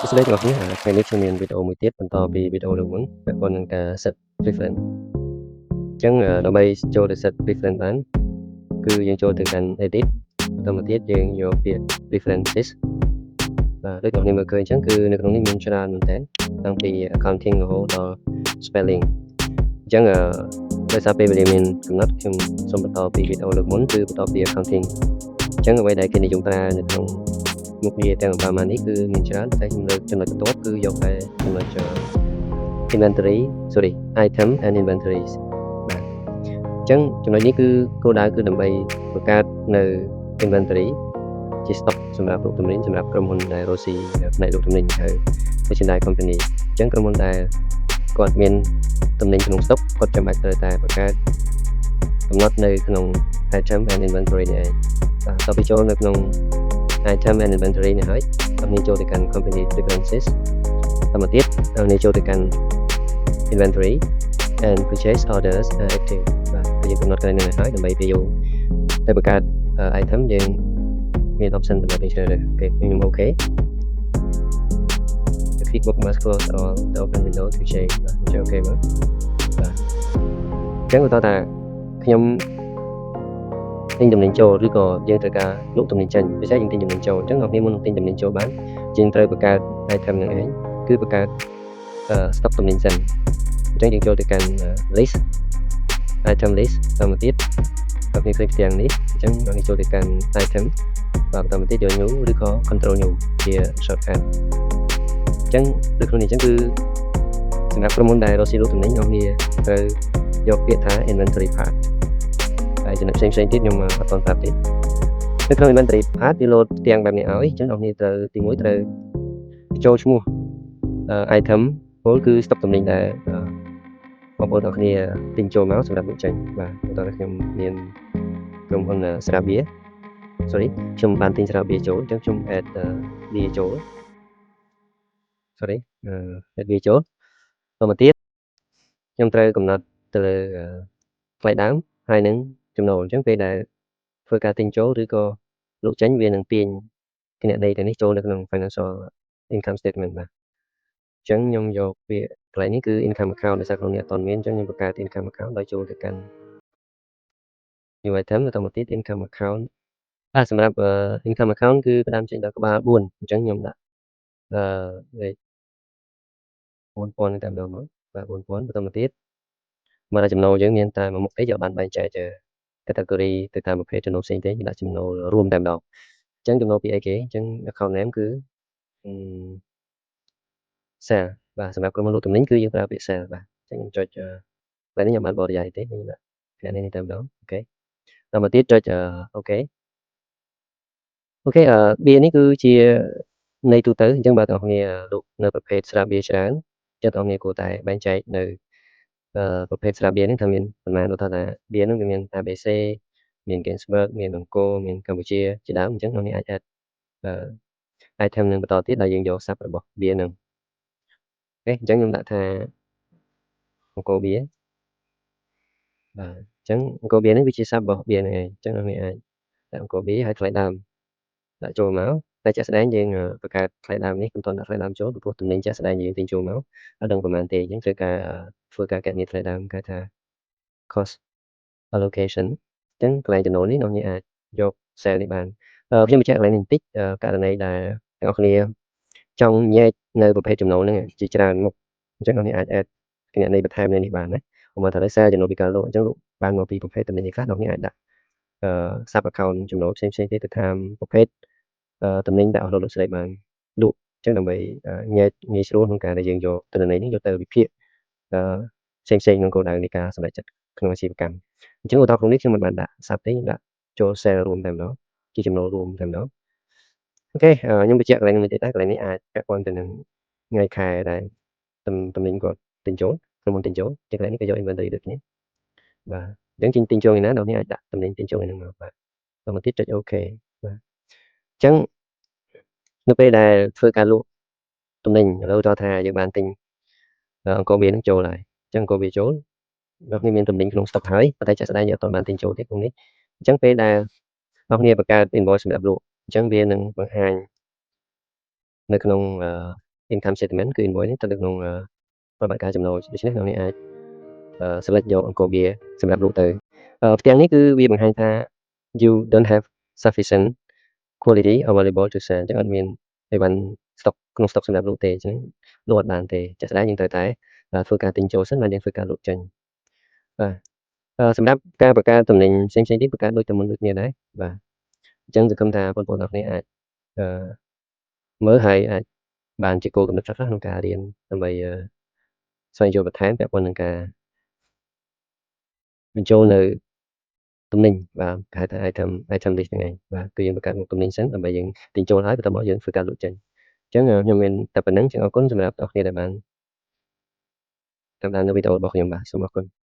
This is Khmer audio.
សួស្តីទាំងអស់គ្នាថ្ងៃនេះខ្ញុំមានវីដេអូមួយទៀតបន្តពីវីដេអូលើកមុនពាក់ព័ន្ធនឹងការ set preference អញ្ចឹងដើម្បីចូលទៅ set preference បានគឺយើងចូលទៅកាន់ edit បន្តមកទៀតយើងយកពាក្យ preferences បាទដូចអ្នកនាងមើលឃើញអញ្ចឹងគឺនៅក្នុងនេះមានច្រើនមែនតើតាំងពី accounting រហូតដល់ spelling អញ្ចឹងដោយសារពេលវេលាមានកំណត់ខ្ញុំសូមបន្តពីវីដេអូលើកមុនគឺបន្តពី accounting អញ្ចឹងអ្វីដែលគេនិយមប្រើនៅក្នុងមុខងារទាំងប្រមាណនេះគឺមានច្រើនតែខ្ញុំលើកចំណុចបន្ទាប់គឺយកតែចំណុចitem and inventories បាទអញ្ចឹងចំណុចនេះគឺគោលដៅគឺដើម្បីបង្កើតនៅ inventory ជា stock សម្រាប់លក់ទំនិញសម្រាប់ក្រុមហ៊ុនដែលរកស៊ីផ្នែកលក់ទំនិញហៅ merchandise company អញ្ចឹងក្រុមហ៊ុនដែលគាត់មានទំនិញក្នុង stock គាត់ចាំបាច់ត្រូវតែបង្កើតកំណត់នៅក្នុង item and inventory នេះឯងបាទតទៅចូលនៅក្នុង item and inventory នេះហើយអ្នកនាងចូលទៅកាន់ company preferences តមកទៀតអ្នកនាងចូលទៅកាន់ inventory and purchase orders active បាទគឺយើងកំណត់កន្លែងនេះហើយដើម្បីពេលយកទៅបង្កើត item យើងមាន option សម្រាប់យើងជ្រើសរើសអូខេខ្ញុំអូខេ click book must close or the open window to change បាទខ្ញុំអូខេមកបាទអញ្ចឹងបន្តថាខ្ញុំទិញទំនិញចូលឬក៏យើងត្រូវការលក់ទំនិញចេញពិសេសយើងទិញទំនិញចូលអញ្ចឹងអ្នកនាងមុននឹងទិញទំនិញចូលបានយើងត្រូវបង្កើត item ហ្នឹងឯងគឺបង្កើត stock ទំនិញសិនអញ្ចឹងយើងចូលទៅកាន់ list item list តមកទៀតអ្នកនាងឃើញផ្ទាំងនេះអញ្ចឹងអ្នកនាងចូលទៅកាន់ item បាទបន្តមកទៀតយក new ឬក៏ control new ជា shortcut អញ្ចឹងដូចខ្លួននេះអញ្ចឹងគឺសម្រាប់ក្រុមហ៊ុនដែលរកស៊ីលក់ទំនិញអ្នកនាងត្រូវយកពាក្យថា inventory part ហើយចំណុចផ្សេងៗទៀតខ្ញុំអត់ទាន់ប្រាប់ទេនៅក្នុង inventory part វាលោតផ្ទាំងបែបនេះឲ្យអញ្ចឹងអ្នកនាងត្រូវទី1ត្រូវចូលឈ្មោះ item ពលគឺ stock ទំនិញដែលបងប្អូនទាំងគ្នាទិញចូលមកសម្រាប់លក់ចេញបាទបន្តទៅខ្ញុំមានក្រុមហ៊ុនស្រាបៀរ sorry ខ្ញុំបានទិញស្រាបៀរចូលអញ្ចឹងខ្ញុំ add វាចូល sorry add វាចូលបន្តមកទៀតខ្ញុំត្រូវកំណត់ទៅលើថ្លៃដើមហើយនឹងចំណូលអញ្ចឹងពេលដែលធ្វើការទិញចូលឬក៏លក់ចេញវានឹងទាញគណនេយ្យទាំងនេះចូលនៅក្នុង financial income statement បាទអញ្ចឹងខ្ញុំយកពាក្យកន្លែងនេះគឺ income account ដោយសារក្នុងនេះអត់ទាន់មានអញ្ចឹងខ្ញុំបង្កើត income account ដោយចូលទៅកាន់ new item បន្តមកទៀត income account បាទសម្រាប់income account គឺផ្ដើមចេញដល់ក្បាល4អញ្ចឹងខ្ញុំដាក់លេខ4000តែម្ដងមកបាទ4000បន្តមកទៀតមកដល់ចំណូលយើងមានតែមួយមុខទេយកបានបែងចែកជា category ទៅតាមប្រភេទចំណូលផ្សេងទេដាក់ចំណូលរួមតែម្ដងអញ្ចឹងចំណូលពីអីគេអញ្ចឹង account name គឺ sale បាទសម្រាប់ក្រុមហ៊ុនលក់ទំនិញគឺយើងប្រើពាក្យ sale បាទអញ្ចឹងខ្ញុំចុចពេលនេះខ្ញុំបានបរិយាយទេខ្ញុំដាក់គណនីនេះតែម្ដងអូខេដល់មកទៀតចុចអូខេបៀនេះគឺជានៃទូទៅអញ្ចឹងបើបងប្អូនលក់នៅប្រភេទស្រាបៀរច្រើនចិត្តបងប្អូនគួរតែបែងចែកនៅប្រភេទស្រាបៀរនេះថាមានប៉ុន្មានដូចថាបៀរនោះវាមាន ABC មាន Ginsberg មានអង្គរមានកម្ពុជាជាដើមអញ្ចឹងបងប្អូនអាច add item នឹងបន្តទៀតដែលយើងយក sub របស់បៀរនឹងអូខេអញ្ចឹងខ្ញុំដាក់ថាអង្គរបៀបាទអញ្ចឹងអង្គរបៀនេះវាជា sub របស់បៀនឹងឯងអញ្ចឹងបងប្អូនអាចដាក់អង្គរបៀហើយថ្លៃដើមដាក់ចូលមកតែជាក់ស្ដែងយើងបង្កើតថ្លៃដើមនេះមិនទាន់ដាក់ថ្លៃដើមចូលពីព្រោះទំនិញជាក់ស្ដែងយើងទិញចូលមកអត់ដឹងប្រហែលទេអញ្ចឹងត្រូវការធ្វើការគណនាថ្លៃដើមគេថា cost allocation អញ្ចឹងកន្លែងចំណូលនេះអ្នកអាចយក sale នេះបានខ្ញុំបញ្ជាក់កន្លែងនេះបន្តិចករណីដែលទាំងអស់គ្នាចង់ញែកនៅប្រភេទចំណូលហ្នឹងជាច្រើនមុខអញ្ចឹងអ្នកអាច add គណនីបន្ថែមនៅនេះបានណាឧបមាថាដោយសារចំណូលពីការលក់អញ្ចឹងបានមកពីប្រភេទទំនិញខ្លះអ្នកអាចដាក់sub account ចំណូលផ្សេងៗទៀតទៅតាមប្រភេទទំនិញដែលអស់លោកលោកស្រីបានលក់អញ្ចឹងដើម្បីញែកងាយស្រួលក្នុងការដែលយើងយកទិន្នន័យនេះយកទៅវិភាគផ្សេងៗក្នុងគោលដៅនៃការសម្រេចចិត្តក្នុងអាជីវកម្មអញ្ចឹងឧទាហរណ៍ក្នុងនេះខ្ញុំមិនបានដាក់ sub ទេខ្ញុំដាក់ចូល sale រួមតែម្ដងជាចំណូលរួមតែម្ដងអូខេខ្ញុំបញ្ជាក់កន្លែងនេះទៀតដែរកន្លែងនេះអាចពាក់ព័ន្ធទៅនឹងថ្ងៃខែដែលទំនិញគាត់ទិញចូលក្រុមហ៊ុនទិញចូលជាកន្លែងនេះក៏យក inventory ដូចគ្នាបាទអញ្ចឹងទិញចូលឯណាអ្នកនេះអាចដាក់ទំនិញទិញចូលឯហ្នឹងមកបាទបន្តមកទៀតចុចអូខេបាទអញ្ចឹងនៅពេលដែលធ្វើការលក់ទំនិញឥឡូវថាយើងបានទិញអង្គរបៀនឹងចូលហើយអញ្ចឹងអង្គរបៀចូលអ្នកនេះមានទំនិញក្នុង stock ហើយប៉ុន្តែជាក់ស្ដែងយើងអត់បានទិញចូលទេក្នុងនេះអញ្ចឹងពេលដែលអ្នកគ្នាបង្កើត invoice សម្រាប់លក់អញ្ចឹងវានឹងបង្ហាញនៅក្នុង income statement គឺ invoice នេះស្ថិតនៅក្នុងប្រតិបត្តិការចំណូលដូច្នេះអ្នកនាងអាច select យកអង្គបៀសម្រាប់លក់ទៅផ្ទាំងនេះគឺវាបង្ហាញថា you don't have sufficient quality available to sell អញ្ចឹងអត់មានអីវ៉ាន់ stock ក្នុង stock សម្រាប់លក់ទេអញ្ចឹងលក់អត់បានទេជាក់ស្ដែងយើងត្រូវតែធ្វើការទិញចូលសិនហើយយើងធ្វើការលក់ចេញបាទសម្រាប់ការបង្កើតទំនិញផ្សេងៗទៀតបង្កើតដូចតែមុនដូចគ្នាដែរបាទអញ្ចឹងសង្ឃឹមថាបងប្អូនទាំងអស់គ្នាអាចមើលហើយអាចបានជាគោលគំនិតខ្លះៗក្នុងការរៀនដើម្បីស្វែងយល់បន្ថែមពាក់ព័ន្ធនឹងការបញ្ចូលនៅទំនិញបាទគេហៅថា item list ហ្នឹងឯងបាទគឺយើងបង្កើតមុខទំនិញសិនដើម្បីយើងទិញចូលហើយបន្ទាប់មកយើងធ្វើការលក់ចេញអញ្ចឹងខ្ញុំមានតែប៉ុណ្្នឹងអរគុណសម្រាប់អ្នកនរគ្នាដែលបានតាមដាននៅវីដេអូរបស់ខ្ញុំបាទសូមអរគុណ